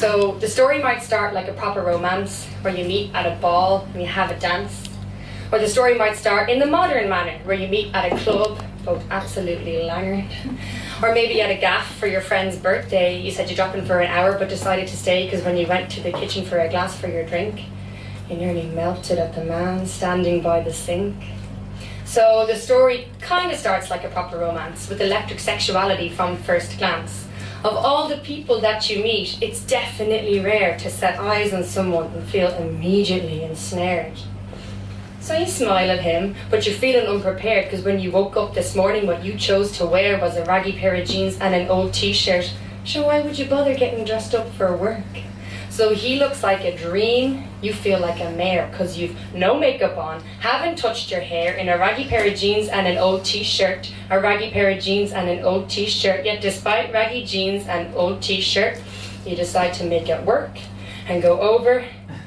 So the story might start like a proper romance, where you meet at a ball and you have a dance. Or the story might start in the modern manner, where you meet at a club, both absolutely langered. Or maybe at a gaff for your friend's birthday. You said you dropped in for an hour but decided to stay because when you went to the kitchen for a glass for your drink, you nearly melted at the man standing by the sink. So the story kind of starts like a proper romance, with electric sexuality from first glance. Of all the people that you meet, it's definitely rare to set eyes on someone and feel immediately ensnared. So you smile at him, but you're feeling unprepared because when you woke up this morning, what you chose to wear was a raggy pair of jeans and an old t-shirt. So why would you bother getting dressed up for work? So he looks like a dream, you feel like a mare because you've no makeup on, haven't touched your hair, in a raggy pair of jeans and an old t-shirt, a raggy pair of jeans and an old t-shirt, yet despite raggy jeans and old t-shirt, you decide to make it work and go over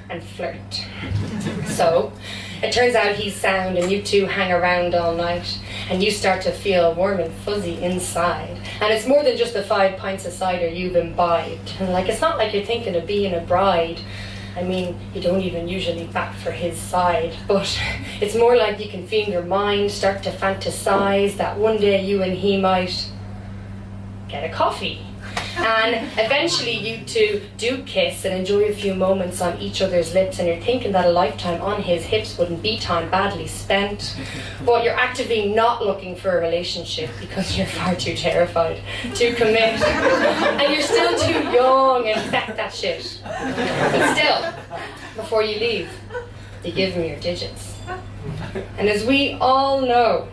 and flirt. So it turns out he's sound and you two hang around all night and you start to feel warm and fuzzy inside. And it's more than just the 5 pints of cider you've imbibed. And like, it's not like you're thinking of being a bride. I mean, you don't even usually back for his side, but it's more like you can feel your mind start to fantasize that one day you and he might get a coffee. And eventually you two do kiss and enjoy a few moments on each other's lips, and you're thinking that a lifetime on his hips wouldn't be time badly spent. But you're actively not looking for a relationship because you're far too terrified to commit. And you're still too young and feck that shit. But still, before you leave, you give him your digits. And as we all know,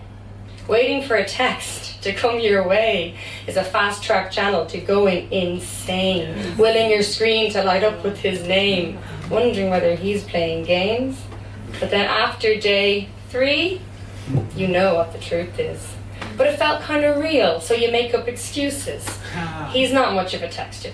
waiting for a text to come your way is a fast-track channel to going insane, willing your screen to light up with his name, wondering whether he's playing games. But then after day 3, you know what the truth is. But it felt kind of real, so you make up excuses. He's not much of a texter.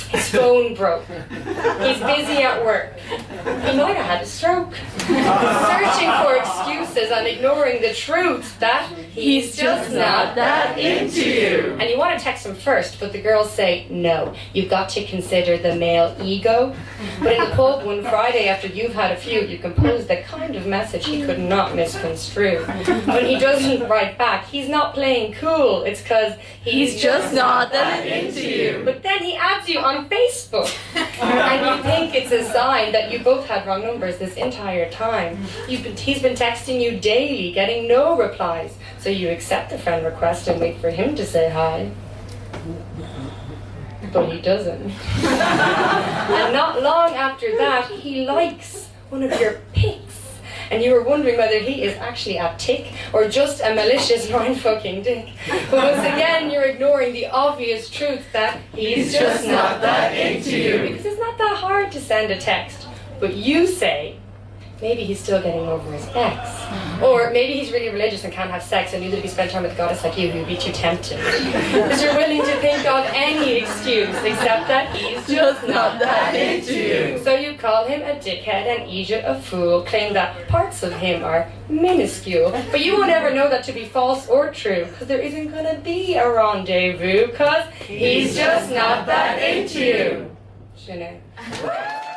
His phone broke. He's busy at work. He might have had a stroke. Searching for excuses and ignoring the truth that he's just not that into you. And you want to text him first, but the girls say, no, you've got to consider the male ego. But in the pub one Friday after you've had a few, you compose the kind of message he could not misconstrue. When he doesn't write back, he's not playing cool. It's because he's just not that into you. But then he adds you on Facebook, and you think it's a sign that you both had wrong numbers this entire time. He's been texting you daily, getting no replies, so you accept the friend request and wait for him to say hi. But he doesn't. And not long after that, he likes one of your pics. And you were wondering whether he is actually a tick or just a malicious mind-fucking dick. But once again, you're ignoring the obvious truth that he's just not that into you. Because it's not that hard to send a text. But you say, maybe he's still getting over his ex. Or maybe he's really religious and can't have sex and knew that if he spent time with a goddess like you, he would be too tempted. Because you're willing to think of any excuse except that he's just not that into you. So you call him a dickhead and Egypt a fool, claim that parts of him are minuscule. But you won't ever know that to be false or true, because there isn't going to be a rendezvous, because he's just not that into you. Je know.